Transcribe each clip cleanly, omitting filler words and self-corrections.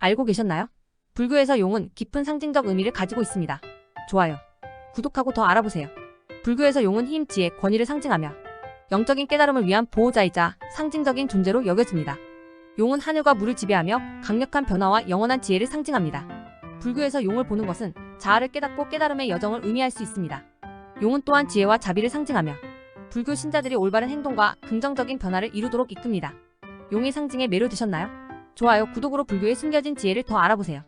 알고 계셨나요? 불교에서 용은 깊은 상징적 의미를 가지고 있습니다. 좋아요. 구독하고 더 알아보세요. 불교에서 용은 힘, 지혜, 권위를 상징하며 영적인 깨달음을 위한 보호자이자 상징적인 존재로 여겨집니다. 용은 하늘과 물을 지배하며 강력한 변화와 영원한 지혜를 상징합니다. 불교에서 용을 보는 것은 자아를 깨닫고 깨달음의 여정을 의미할 수 있습니다. 용은 또한 지혜와 자비를 상징하며 불교 신자들이 올바른 행동과 긍정적용 변화를 이루도록 이끕니다. 용의 상징에 매료되셨나요? 좋아요, 구독으로 불교에 숨겨진 지혜를 더 알아보세요.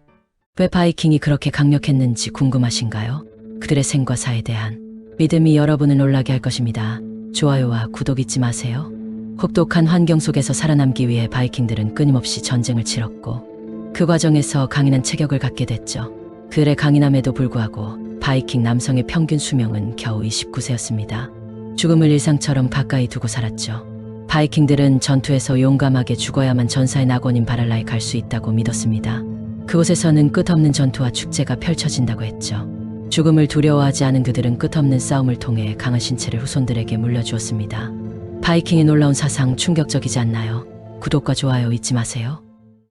왜 바이킹이 그렇게 강력했는지 궁금하신가요? 그들의 생과 사에 대한 믿음이 여러분을 놀라게 할 것입니다. 좋아요와 구독 잊지 마세요. 혹독한 환경 속에서 살아남기 위해 바이킹들은 끊임없이 전쟁을 치렀고 그 과정에서 강인한 체격을 갖게 됐죠. 그들의 강인함에도 불구하고 바이킹 남성의 평균 수명은 겨우 29세였습니다. 죽음을 일상처럼 가까이 두고 살았죠. 바이킹들은 전투에서 용감하게 죽어야만 전사의 낙원인 바랄라에 갈 수 있다고 믿었습니다. 그곳에서는 끝없는 전투와 축제가 펼쳐진다고 했죠. 죽음을 두려워하지 않은 그들은 끝없는 싸움을 통해 강한 신체를 후손들에게 물려주었습니다. 바이킹의 놀라운 사상 충격적이지 않나요? 구독과 좋아요 잊지 마세요.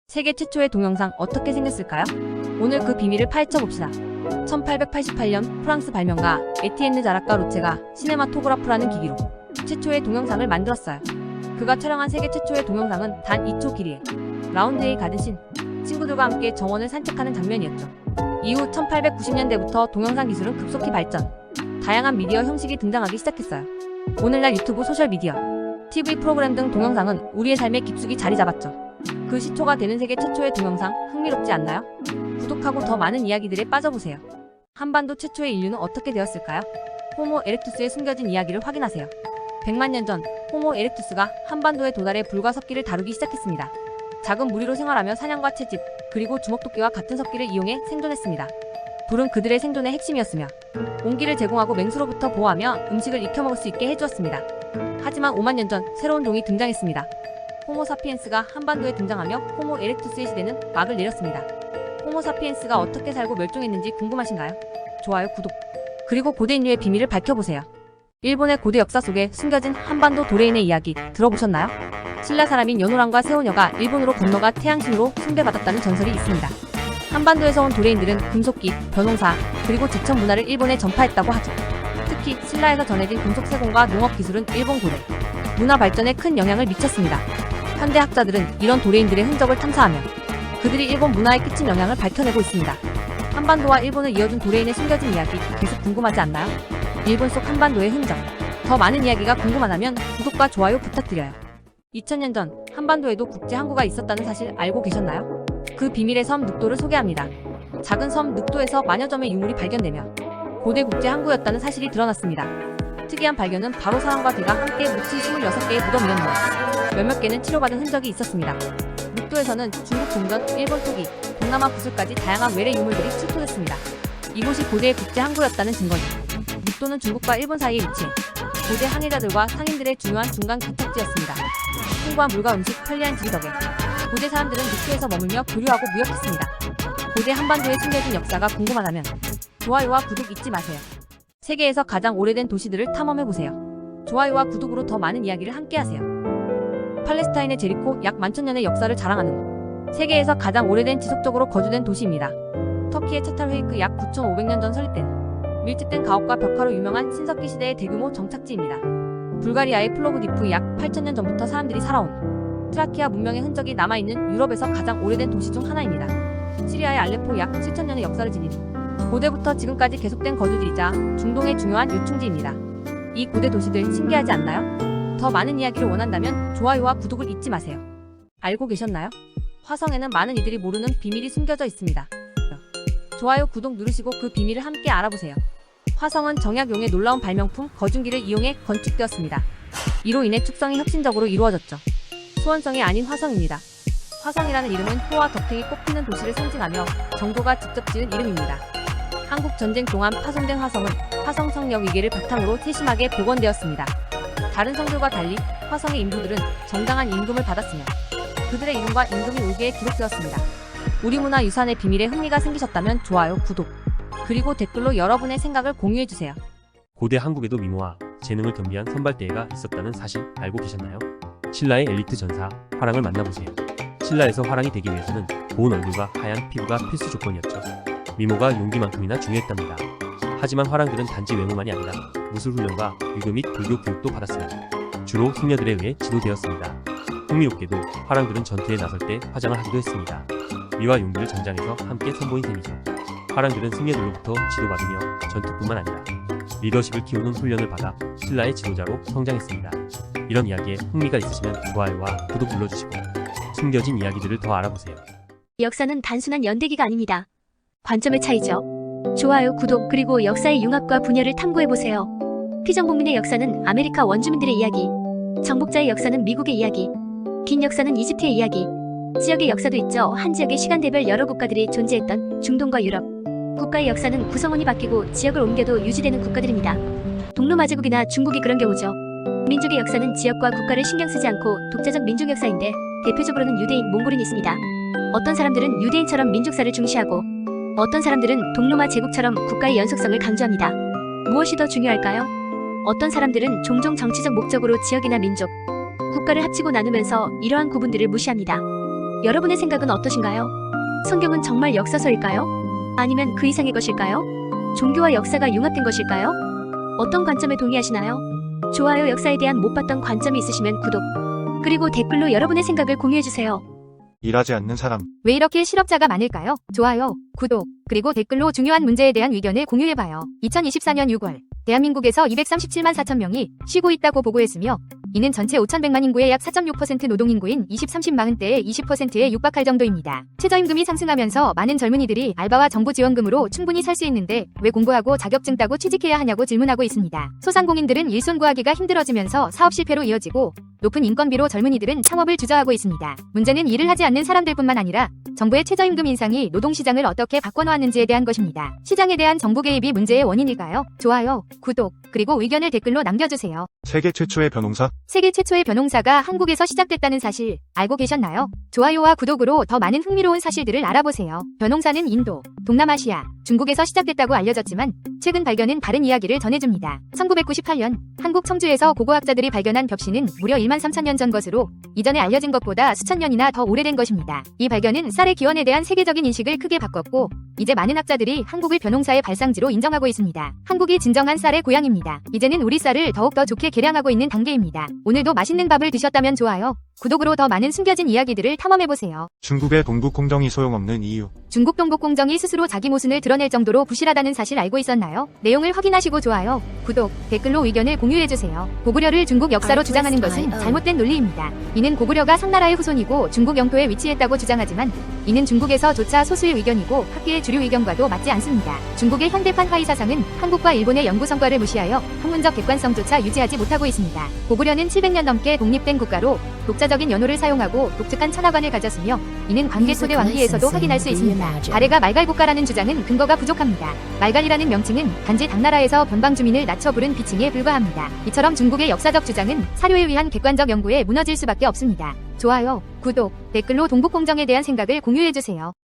세계 최초의 동영상 어떻게 생겼을까요? 오늘 그 비밀을 파헤쳐봅시다. 1888년 프랑스 발명가 에티엔느 자라카 로체가 시네마토그라프라는 기기로 최초의 동영상을 만들었어요. 그가 촬영한 세계 최초의 동영상은 단 2초 길이의 라운드에 가든 신, 친구들과 함께 정원을 산책하는 장면이었죠. 이후 1890년대부터 동영상 기술은 급속히 발전, 다양한 미디어 형식이 등장하기 시작했어요. 오늘날 유튜브, 소셜미디어, TV 프로그램 등 동영상은 우리의 삶에 깊숙이 자리 잡았죠. 그 시초가 되는 세계 최초의 동영상, 흥미롭지 않나요? 구독하고 더 많은 이야기들에 빠져보세요. 한반도 최초의 인류는 어떻게 되었을까요? 호모 에렉투스의 숨겨진 이야기를 확인하세요. 100만 년 전 호모 에렉투스가 한반도에 도달해 불과 섭기를 다루기 시작했습니다. 작은 무리로 생활하며 사냥과 채집, 그리고 주먹도끼와 같은 섭기를 이용해 생존했습니다. 불은 그들의 생존의 핵심이었으며 온기를 제공하고 맹수로부터 보호하며 음식을 익혀 먹을 수 있게 해주었습니다. 하지만 5만 년 전 새로운 종이 등장했습니다. 호모 사피엔스가 한반도에 등장하며 호모 에렉투스의 시대는 막을 내렸습니다. 호모 사피엔스가 어떻게 살고 멸종했는지 궁금하신가요? 좋아요, 구독. 그리고 고대 인류의 비밀을 밝혀보세요. 일본의 고대 역사 속에 숨겨진 한반도 도레인의 이야기 들어보셨나요? 신라 사람인 연호랑과 세오녀가 일본으로 건너가 태양신으로 숭배받았다는 전설이 있습니다. 한반도에서 온 도레인들은 금속기, 벼농사, 그리고 제천 문화를 일본에 전파했다고 하죠. 특히 신라에서 전해진 금속 세공과 농업 기술은 일본 고대 문화 발전에 큰 영향을 미쳤습니다. 현대 학자들은 이런 도레인들의 흔적을 탐사하며 그들이 일본 문화에 끼친 영향을 밝혀내고 있습니다. 한반도와 일본을 이어준 도레인의 숨겨진 이야기 계속 궁금하지 않나요? 일본 속 한반도의 흔적, 더 많은 이야기가 궁금하다면 구독과 좋아요 부탁드려요. 2000년 전 한반도에도 국제 항구가 있었다는 사실 알고 계셨나요? 그 비밀의 섬 늑도를 소개합니다. 작은 섬 늑도에서 만여 점의 유물이 발견되며 고대 국제 항구였다는 사실이 드러났습니다. 특이한 발견은 바로 사람과 개가 함께 묻힌 26개의 무덤이었는데 몇몇 개는 치료받은 흔적이 있었습니다. 늑도에서는 중국 종전, 일본 토기, 동남아 구슬까지 다양한 외래 유물들이 출토됐습니다. 이곳이 고대의 국제 항구였다는 증거죠. 늑도는 중국과 일본 사이에 위치해 고대 항해자들과 상인들의 중요한 중간 교착지였습니다. 풍부한 물과 음식, 편리한 지리 덕에 고대 사람들은 늑도에서 머물며 교류하고 무역했습니다. 고대 한반도에 숨겨진 역사가 궁금하다면 좋아요와 구독 잊지 마세요. 세계에서 가장 오래된 도시들을 탐험해보세요. 좋아요와 구독으로 더 많은 이야기를 함께하세요. 팔레스타인의 제리코, 약 11,000년의 역사를 자랑하는 세계에서 가장 오래된 지속적으로 거주된 도시입니다. 터키의 차탈회이크, 약 9,500년 전 설립된 밀집된 가옥과 벽화로 유명한 신석기 시대의 대규모 정착지입니다. 불가리아의 플로브디프, 약 8,000년 전부터 사람들이 살아온 트라키아 문명의 흔적이 남아있는 유럽에서 가장 오래된 도시 중 하나입니다. 시리아의 알레포, 약 7,000년의 역사를 지닌 고대부터 지금까지 계속된 거주지이자 중동의 중요한 요충지입니다. 이 고대 도시들 신기하지 않나요? 더 많은 이야기를 원한다면 좋아요와 구독을 잊지 마세요. 알고 계셨나요? 화성에는 많은 이들이 모르는 비밀이 숨겨져 있습니다. 좋아요, 구독 누르시고 그 비밀을 함께 알아보세요. 화성은 정약용의 놀라운 발명품 거중기를 이용해 건축되었습니다. 이로 인해 축성이 혁신적으로 이루어졌죠. 소원성이 아닌 화성입니다. 화성이라는 이름은 효와 덕행이 꽃피는 도시를 상징하며 정조가 직접 지은 이름입니다. 한국 전쟁 동안 파손된 화성은 화성 성역 위계를 바탕으로 세심하게 복원되었습니다. 다른 성들과 달리 화성의 인부들은 정당한 임금을 받았으며 그들의 이름과 임금이 울기에 기록되었습니다. 우리 문화 유산의 비밀에 흥미가 생기셨다면 좋아요, 구독, 그리고 댓글로 여러분의 생각을 공유해주세요. 고대 한국에도 미모와 재능을 겸비한 선발대회가 있었다는 사실 알고 계셨나요? 신라의 엘리트 전사, 화랑을 만나보세요. 신라에서 화랑이 되기 위해서는 고운 얼굴과 하얀 피부가 필수 조건이었죠. 미모가 용기만큼이나 중요했답니다. 하지만 화랑들은 단지 외모만이 아니라 무술훈련과 유교 및 불교 교육도 받았으며 주로 승려들에 의해 지도되었습니다. 흥미롭게도 화랑들은 전투에 나설 때 화장을 하기도 했습니다. 미와 용기를 전장에서 함께 선보인 셈이죠. 화랑들은 승려들로부터 지도받으며 전투뿐만 아니라 리더십을 키우는 훈련을 받아 신라의 지도자로 성장했습니다. 이런 이야기에 흥미가 있으시면 좋아요와 구독 눌러주시고 숨겨진 이야기들을 더 알아보세요. 역사는 단순한 연대기가 아닙니다. 관점의 차이죠. 좋아요, 구독, 그리고 역사의 융합과 분열을 탐구해보세요. 피정복민의 역사는 아메리카 원주민들의 이야기, 정복자의 역사는 미국의 이야기, 긴 역사는 이집트의 이야기, 지역의 역사도 있죠. 한 지역에 시간대별 여러 국가들이 존재했던 중동과 유럽. 국가의 역사는 구성원이 바뀌고 지역을 옮겨도 유지되는 국가들입니다. 동로마제국이나 중국이 그런 경우죠. 민족의 역사는 지역과 국가를 신경 쓰지 않고 독자적 민족 역사인데 대표적으로는 유대인, 몽골인이 있습니다. 어떤 사람들은 유대인처럼 민족사를 중시하고 어떤 사람들은 동로마 제국처럼 국가의 연속성을 강조합니다. 무엇이 더 중요할까요? 어떤 사람들은 종종 정치적 목적으로 지역이나 민족, 국가를 합치고 나누면서 이러한 구분들을 무시합니다. 여러분의 생각은 어떠신가요? 성경은 정말 역사서일까요? 아니면 그 이상의 것일까요? 종교와 역사가 융합된 것일까요? 어떤 관점에 동의하시나요? 좋아요, 역사에 대한 못 봤던 관점이 있으시면 구독, 그리고 댓글로 여러분의 생각을 공유해주세요. 일하지 않는 사람. 왜 이렇게 실업자가 많을까요? 좋아요, 구독, 그리고 댓글로 중요한 문제에 대한 의견을 공유해봐요. 2024년 6월, 대한민국에서 237만 4천 명이 쉬고 있다고 보고했으며 이는 전체 5,100만 인구의 약 4.6% 노동인구인 20-30-40대의 20%에 육박할 정도입니다. 최저임금이 상승하면서 많은 젊은이들이 알바와 정부 지원금으로 충분히 살 수 있는데 왜 공부하고 자격증 따고 취직해야 하냐고 질문하고 있습니다. 소상공인들은 일손 구하기가 힘들어지면서 사업 실패로 이어지고 높은 인건비로 젊은이들은 창업을 주저하고 있습니다. 문제는 일을 하지 않는 사람들뿐만 아니라 정부의 최저임금 인상이 노동시장을 어떻게 바꿔놓았는지에 대한 것입니다. 시장에 대한 정부 개입이 문제의 원인일까요? 좋아요, 구독, 그리고 의견을 댓글로 남겨주세요. 세계 최초의 변호사. 세계 최초의 변홍사가 한국에서 시작됐다는 사실 알고 계셨나요? 좋아요와 구독으로 더 많은 흥미로운 사실들을 알아보세요. 변홍사는 인도, 동남아시아, 중국에서 시작됐다고 알려졌지만 최근 발견은 다른 이야기를 전해줍니다. 1998년 한국 청주에서 고고학자들이 발견한 벽시는 무려 1만 3천 년 전 것으로 이전에 알려진 것보다 수천 년이나 더 오래된 것입니다. 이 발견은 쌀의 기원에 대한 세계적인 인식을 크게 바꿨고 이제 많은 학자들이 한국을 변홍사의 발상지로 인정하고 있습니다. 한국이 진정한 쌀의 고향입니다. 이제는 우리 쌀을 더욱더 좋게 개량하고 있는 단계입니다. 오늘도 맛있는 밥을 드셨다면 좋아요, 구독으로 더 많은 숨겨진 이야기들을 탐험해보세요. 중국의 동북공정이 소용없는 이유. 중국 동북공정이 스스로 자기 모순을 드러낼 정도로 부실하다는 사실 알고 있었나요? 내용을 확인하시고 좋아요, 구독, 댓글로 의견을 공유해주세요. 고구려를 중국 역사로 주장하는 것은 잘못된 논리입니다. 이는 고구려가 상나라의 후손이고 중국 영토에 위치했다고 주장하지만 이는 중국에서조차 소수의 의견이고 학계의 주류 의견과도 맞지 않습니다. 중국의 현대판 화의 사상은 한국과 일본의 연구 성과를 무시하여 학문적 객관성조차 유지하지 못하고 있습니다. 고구려는 700년 넘게 독립된 국가로 독자적인 연호를 사용하고 독특한 천하관을 가졌으며 이는 관계 초대 왕기에서도 확인할 수 있습니다. 아래가 말갈국가라는 주장은 근거가 부족합니다. 말갈이라는 명칭은 단지 당나라에서 변방 주민을 낮춰 부른 비칭에 불과합니다. 이처럼 중국의 역사적 주장은 사료에 의한 객관적 연구에 무너질 수밖에 없습니다. 좋아요, 구독, 댓글로 동북공정에 대한 생각을 공유해주세요.